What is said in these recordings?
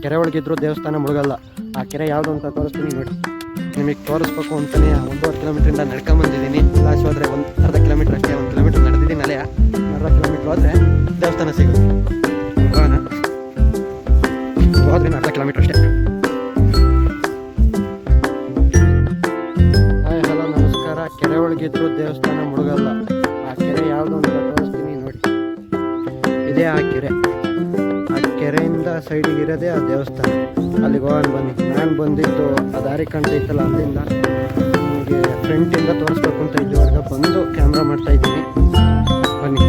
ಕೆರೆ ಒಳಗಿದ್ರು ದೇವಸ್ಥಾನ ಮುಳುಗಲ್ಲ. ಆ ಕೆರೆ ಯಾವುದು ಅಂತ ತೋರಿಸ್ತೀನಿ ನೋಡಿ. ನಿಮಗೆ ತೋರಿಸ್ಬೇಕು ಅಂತಲೇ 1.5 ಕಿಲೋಮೀಟ್ರಿಂದ ನಡ್ಕೊಂಬಂದಿದ್ದೀನಿ. ಲಾಸ್ಟ್ ಹೋದರೆ ಅರ್ಧ ಕಿಲೋಮೀಟ್ರ್ ಅಷ್ಟೇ. 1 ಕಿಲೋಮೀಟ್ರ್ ನಡೆದಿದ್ದೀನಿ. ಅಲ್ಲೇ ಅರ್ಧ ಕಿಲೋಮೀಟ್ರ್ ಹೋದರೆ ದೇವಸ್ಥಾನ ಸಿಗುತ್ತೆ. ಹೋದ್ರೆ ಅರ್ಧ ಕಿಲೋಮೀಟ್ರ್ ಅಷ್ಟೇ. ಹಾಯ್ ಹಲೋ ನಮಸ್ಕಾರ. ಕೆರೆ ಒಳಗಿದ್ರು ದೇವಸ್ಥಾನ ಮುಳುಗಲ್ಲ. ಆ ಕೆರೆ ಯಾವುದು ಅಂತ ತೋರಿಸ್ತೀನಿ ನೋಡಿ. ಇದೇ ಆ ಕೆರೆ. ಆ ಕೆರೆಯಿಂದ ಸೈಡಿಗಿರೋದೇ ಆ ದೇವಸ್ಥಾನ. ಅಲ್ಲಿಗೆ ಹೋಗೋಣ ಬನ್ನಿ. ನಾನು ಬಂದಿದ್ದು ಆ ದಾರಿ ಕಾಣ್ತೈತಲ್ಲ ಅಲ್ಲಿಂದ ನಿಮಗೆ ಫ್ರಂಟಿಂದ ತೋರಿಸ್ಬೇಕು ಅಂತ ಇಲ್ಲಿವರೆಗೆ ಬಂದು ಕ್ಯಾಮ್ರಾ ಮಾಡ್ತಾ ಇದ್ದೀನಿ. ಬನ್ನಿ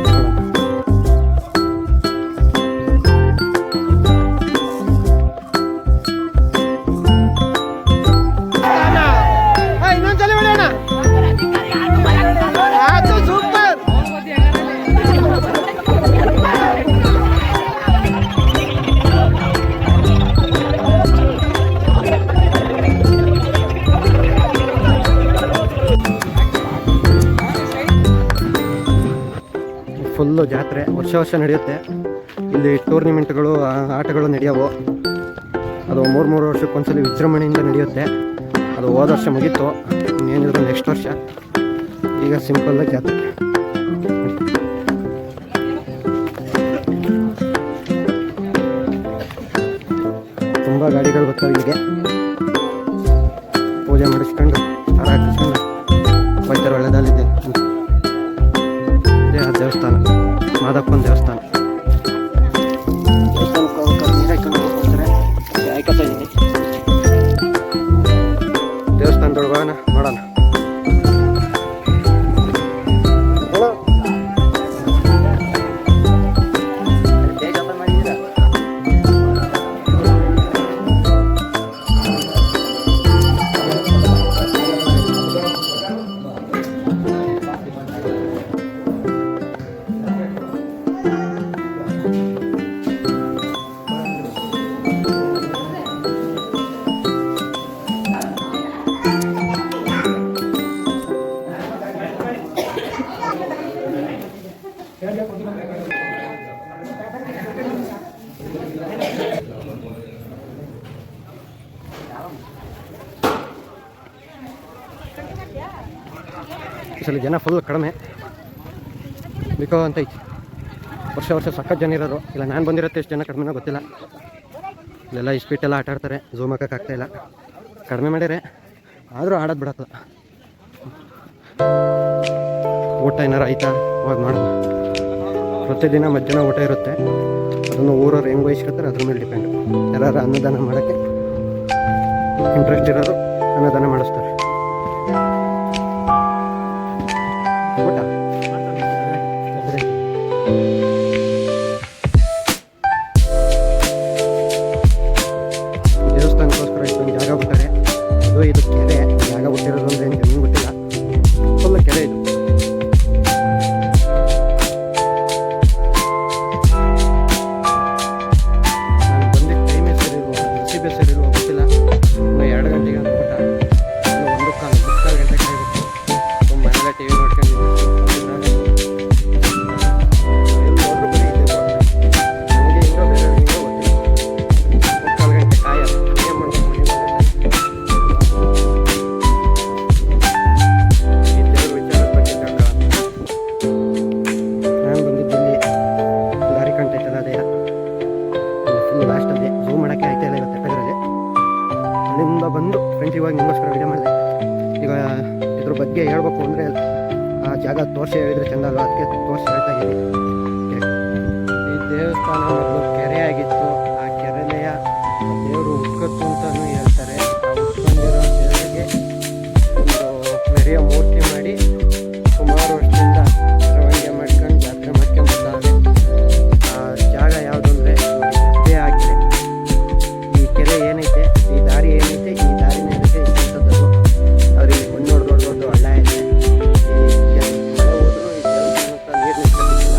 ಫುಲ್ಲು ಜಾತ್ರೆ ವರ್ಷ ನಡೆಯುತ್ತೆ. ಇಲ್ಲಿ ಟೂರ್ನಿಮೆಂಟ್ಗಳು ಆಟಗಳು ನಡೆಯವು. ಅದು 3 ವರ್ಷಕ್ಕೊಂದ್ಸಲಿ ವಿಜೃಂಭಣೆಯಿಂದ ನಡೆಯುತ್ತೆ. ಅದು ಹೋದ ವರ್ಷ ಮುಗೀತು. ಇನ್ನೇನಿದ್ರು ನೆಕ್ಸ್ಟ್ ವರ್ಷ. ಈಗ ಸಿಂಪಲ್ಲಾಗಿ ಜಾತ್ರೆ. ತುಂಬ ಗಾಡಿಗಳು ಬರ್ತಾವೆ ಇಲ್ಲಿಗೆ. ಪೂಜೆ ಮಾಡಿಸ್ಕೊಂಡು ಹಾರ ಹಾಕಿಸ್ಕೊಂಡು ಹೋಗ್ತಾರೆ. ಒಳ್ಳೆದಲ್ಲಿದೆ ಆ ದೇವಸ್ಥಾನ, ಮಾದಪ್ಪನ ದೇವಸ್ಥಾನ. ದೇವಸ್ಥಾನಕ್ಕೆ ಹೋಗ್ಬೇಕಾದ್ರೆ ನೀರು ಹಾಕೊಂಡು ಹೋಗ್ತಾರೆ. ಹಾಯ್ಕೊತಾ ಇದ್ದೀನಿ. ದೇವಸ್ಥಾನದೊಳಗೆ ಹೋಗೋಣ, ನೋಡೋಣ. ಈ ಸಲ ಜನ ಫುಲ್ ಕಡಿಮೆ ಬಿಕೋ ಅಂತ ಐತಿ. ವರ್ಷ ಸಖತ್ ಜನ ಇರೋರು. ಇಲ್ಲ ನಾನು ಬಂದಿರುತ್ತೆ ಎಷ್ಟು ಜನ ಕಡಿಮೆನೋ ಗೊತ್ತಿಲ್ಲ. ಇಲ್ಲೆಲ್ಲ ಇಸ್ಪೀಟೆಲ್ಲ ಆಟ ಆಡ್ತಾರೆ. ಝೂಮ್ ಹಾಕೋಕ್ಕಾಗ್ತಾಯಿಲ್ಲ. ಕಡಿಮೆ ಮಾಡ್ಯಾರೆ, ಆದರೂ ಆಡೋದು ಬಿಡತ್ತಲ್ಲ. ಊಟ ಏನಾರು ಆಯ್ತಾ ಅವಾಗ ಮಾಡೋದು. ಪ್ರತಿದಿನ ಮಧ್ಯಾಹ್ನ ಊಟ ಇರುತ್ತೆ. ಅದನ್ನು ಊರವ್ರು ಹೆಂಗೆ ವಹಿಸ್ಕೊತಾರೆ ಅದ್ರ ಮೇಲೆ ಡಿಪೆಂಡು. ಎಲ್ಲರೂ ಅನ್ನದಾನ ಮಾಡೋಕ್ಕೆ ಇಂಟ್ರೆಸ್ಟ್ ಇರೋರು ಅನ್ನದಾನ ಮಾಡಿಸ್ತಾರೆ. ಊಟ ದೇವಸ್ಥಾನಕ್ಕೋಸ್ಕರ ಇಷ್ಟೊಂದು ಜಾಗ ಬಿಟ್ಟಾರೆ. ಇದು ಕೆರೆ. ಜಾಗ ಬಿಟ್ಟಿರೋದು ಅಂದರೆ ಏನು ಜಮೀನು ಗೊತ್ತಿಲ್ಲ. ಫುಲ್ ಕೆರೆ ಇದು. ನಾನು ಬಂದಿದ್ದ ಟೈಮೇ ಸರಿಲ್ವೋ, ನಸೀಬೆ ಸರಿಲ್ವೋ ಗೊತ್ತಿಲ್ಲ. ಇನ್ನು 2 ಗಂಟೆಗೆ ಅಂದ್ಬಿಟ್ಟ. ಇನ್ನು 1 ಗಂಟೆ ಕಾಯ್ಬೇಕು. ಮನೆಯಲ್ಲ ಟಿ ವಿ ನೋಡ್ಕೊಂಡಿದ್ದೀನಿ. ಅಲ್ಲಿಂದ ಬಂದು ಫ್ರೆಂಡ್ಸ್ ಇವಾಗ ನಿಮಗೋಸ್ಕರ ವಿಡಿಯೋ ಮಾಡಿದೆ. ಈಗ ಇದ್ರ ಬಗ್ಗೆ ಹೇಳ್ಬೇಕು ಅಂದರೆ ಆ ಜಾಗ ತೋರಿಸಿ ಹೇಳಿದರೆ ಚೆಂದ ಅಲ್ವ, ಅದಕ್ಕೆ ತೋರಿಸಿ ಹೇಳ್ತಾ ಇದ್ದೀನಿ. ಈ ದೇವಸ್ಥಾನ ಮೊದಲು ಕೆರೆ ಆಗಿತ್ತು. ಆ ಕೆರೆಲೆಯ ದೇವರು ಉಟ್ಕತ್ತು ಅಂತಲೂ ಹೇಳ್ತಾರೆ. ಆ ಉಟ್ಕೊಂಡಿರೋ ದೇವರಿಗೆ ಒಂದು ಮೆರೆಯ ಮೂರ್ತಿ ಮಾಡಿ ಸುಮಾರು ವರ್ಷದಿಂದ ಮೆರವಣಿಗೆ ಮಾಡ್ಕೊಂಡು ಜಾತ್ರೆ ಮಾಡ್ಕೊಂಡು ಬರ್ತಾರೆ. ಆ ಜಾಗ ಯಾವುದು ಅಂದರೆ ಇದೇ ಆ ಕೆರೆ. ಈ ಕೆರೆ ಏನೈತೆ, ಈ ದಾರಿ ಏನೈತೆ, ಈ ದಾರಿನ ಏನೈತೆ ಇದ್ದಂಥದ್ದು. ಆದರೆ ಇಲ್ಲಿ ಮಣ್ಣು ದೊಡ್ಡ ಹಳ್ಳ ಇದೆ. ಈ ಮಳೆ ಹೋದರೂ ಈ ದೇವಸ್ಥಾನಕ್ಕೆ ನೀರು ನಿಂತ್ಕೊಂಡಿಲ್ಲ.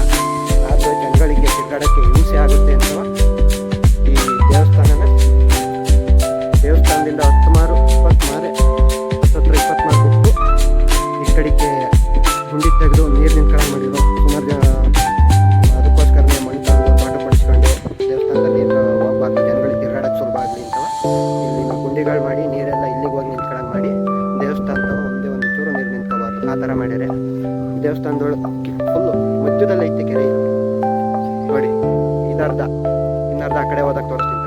ಇನ್ನರ್ಧ ಆ ಕಡೆ ಹೋದಾಗ ತೋರಿಸ್ತೀನಿ.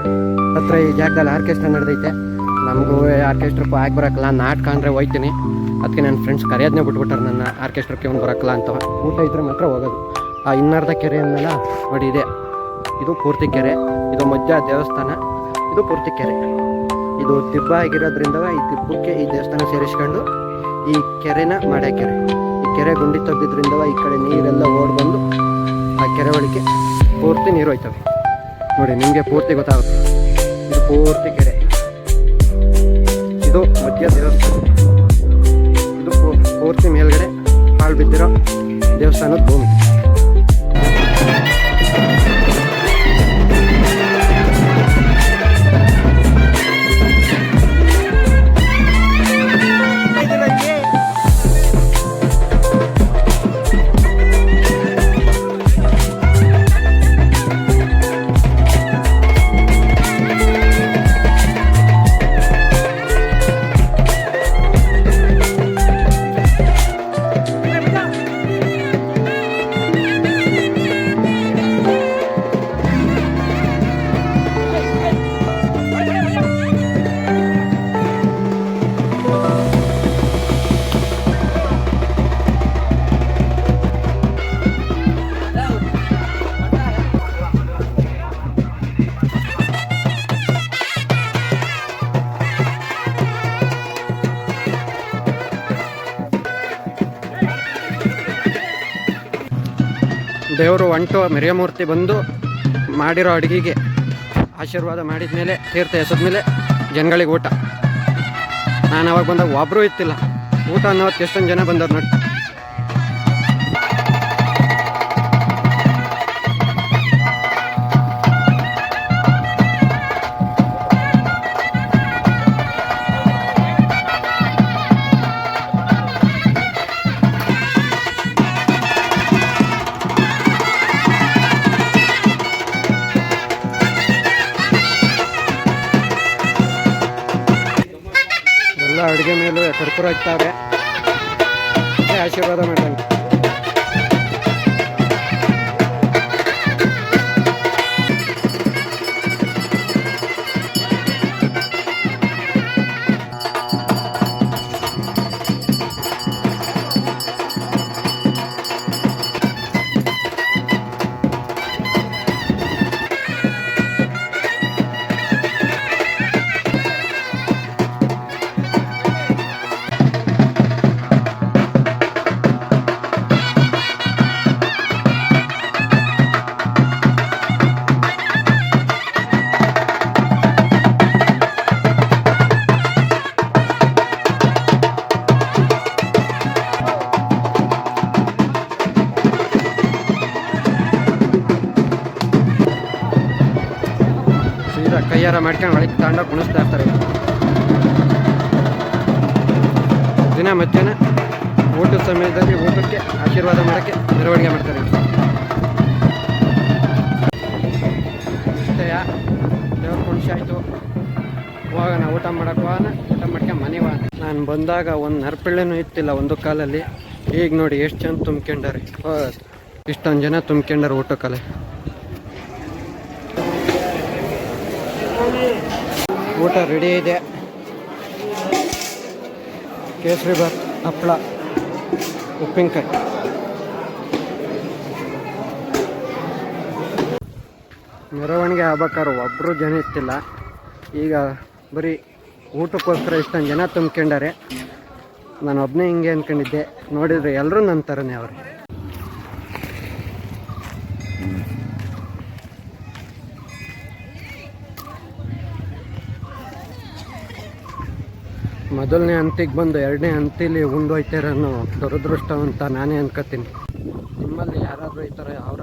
ಹತ್ರ ಈ ಜಾಗದಲ್ಲಿ ಆರ್ಕೆಸ್ಟ್ರಾ ನಡೆದೈತೆ. ನಮಗೂ ಆರ್ಕೆಸ್ಟ್ರಕ್ಕೂ ಆಗಿ ಬರೋಕ್ಕಲ್ಲ, ನಾಟಕ ಅಂದರೆ ಹೋಯ್ತೀನಿ. ಅದಕ್ಕೆ ನನ್ನ ಫ್ರೆಂಡ್ಸ್ ಕರೆಯೋದನ್ನೇ ಬಿಟ್ಬಿಟ್ಟಾರೆ ನನ್ನ, ಆರ್ಕೆಸ್ಟ್ರಕ್ಕೆ ಅವ್ನು ಬರೋಕ್ಕಲ್ಲ ಅಂತ. ಊಟ ಇದ್ರೆ ಮಾತ್ರ ಹೋಗೋದು. ಆ ಇನ್ನರ್ಧ ಕೆರೆ ಅನ್ನಲ್ಲ ನೋಡಿ, ಇದು ಪೂರ್ತಿ ಕೆರೆ. ಇದು ಮಧ್ಯ ದೇವಸ್ಥಾನ, ಇದು ಪೂರ್ತಿ ಕೆರೆ. ಇದು ದಿಬ್ಬ ಆಗಿರೋದ್ರಿಂದ ಈ ದಿಬ್ಬಕ್ಕೆ ಈ ದೇವಸ್ಥಾನ ಸೇರಿಸ್ಕೊಂಡು ಈ ಕೆರೆನ ಮಾಡ್ಯಾ ಕೆರೆ. ಈ ಕೆರೆ ಗುಂಡಿ ತೆಗೆದಿದ್ರಿಂದ ಈ ಕಡೆ ನೀರೆಲ್ಲ ಓಡ್ಬಂದು ಆ ಕೆರೆ ಒಳಗೆ ಪೂರ್ತಿ ನೀರು ಹೋಯ್ತವೆ ನೋಡಿ. ನಿಮಗೆ ಪೂರ್ತಿ ಗೊತ್ತಾಗುತ್ತೆ. ಇದು ಪೂರ್ತಿ ಕೆರೆ, ಇದು ಮಧ್ಯ ದೇವಸ್ಥಾನ. ಇದು ಪೂರ್ತಿ ಮೇಲ್ಗಡೆ ಹಾಳು ಬಿದ್ದಿರೋ ದೇವಸ್ಥಾನದ ಭೂಮಿ. ದೇವರು ಒಂಟು ಮೆರಿಯಮೂರ್ತಿ ಬಂದು ಮಾಡಿರೋ ಅಡುಗೆಗೆ ಆಶೀರ್ವಾದ ಮಾಡಿದ ಮೇಲೆ, ತೀರ್ಥ ಎಸದ ಮೇಲೆ ಜನಗಳಿಗೆ ಊಟ. ನಾನು ಅವಾಗ ಬಂದಾಗ ಒಬ್ಬರೂ ಇತ್ತಿಲ್ಲ. ಊಟ ಅನ್ನೋದಕ್ಕೆ ಎಷ್ಟೊಂದು ಜನ ಬಂದವ್ರು ನೋಡಿ. ಎಲ್ಲ ಅಡುಗೆ ಮೇಲೂ ಕರ್ಪೂರ ಹಚ್ತಾವೆ, ಆಶೀರ್ವಾದ ಮಾಡ್ದಂಗೆ. ಕೈಯಾರ ಮಾಡ್ಕೊಂಡು ಒಳಗೆ ತಗೊಂಡೋಗಿ ಕುಣಿಸ್ತಾ ಇರ್ತಾರೆ. ದಿನ ಮಧ್ಯಾಹ್ನ ಊಟದ ಸಮಯದಲ್ಲಿ ಊಟಕ್ಕೆ ಆಶೀರ್ವಾದ ಮಾಡೋಕ್ಕೆ ಮೆರವಣಿಗೆ ಮಾಡ್ತಾರೆ. ಅಷ್ಟೇ, ದೇವ್ರ ಕುಣಿಸಿ ಆಯಿತು, ಹೋಗೋಣ ಊಟ ಮಾಡೋಕೆ ಹೋಗೋಣ. ಊಟ ಮಾಡ್ಕೊಂಡು ಮನೆಗೆ ಹೋಗೋಣ. ನಾನು ಬಂದಾಗ ಒಂದು ನರ್ಪಿಳ್ಳೆನೂ ಇತ್ತಿಲ್ಲ ಒಂದು ಕಾಲಲ್ಲಿ. ಈಗ ನೋಡಿ ಎಷ್ಟು ಜನ ತುಂಬ್ಕೊಂಡಾರೆ. ಇಷ್ಟೊಂದು ಜನ ತುಂಬ್ಕೊಂಡಾರೆ ಊಟಕ್ಕಲ್ಲೇ. ಊಟ ರೆಡಿ ಇದೆ. ಕೇಸರಿ ಬಾತ್, ಹಪ್ಪಳ, ಉಪ್ಪಿನಕಾಯಿ. ಮೆರವಣಿಗೆ ಆಗ್ಬೇಕಾದ್ರೆ ಒಬ್ಬರು ಜನ ಇತ್ತಿಲ್ಲ. ಈಗ ಬರೀ ಊಟಕ್ಕೋಸ್ಕರ ಇಷ್ಟೊಂದು ಜನ ತುಂಬ್ಕೊಂಡಾರೆ. ನಾನು ಒಬ್ಬನೇ ಹಿಂಗೆ ಅಂದ್ಕೊಂಡಿದ್ದೆ, ನೋಡಿದರೆ ಎಲ್ಲರೂ ನನ್ನ ಥರನೇ ಅವ್ರೆ. ಮೊದಲನೇ ಹಂತಿಗೆ ಬಂದು ಎರಡನೇ ಹಂತಿಲಿ ಉಂಡೋಯ್ತಾರನ್ನೋ ದುರದೃಷ್ಟವಂತ ನಾನೇ ಅನ್ಕೋತೀನಿ. ನಿಮ್ಮಲ್ಲಿ ಯಾರಾದರೂ ಈ ಥರ ಅವರ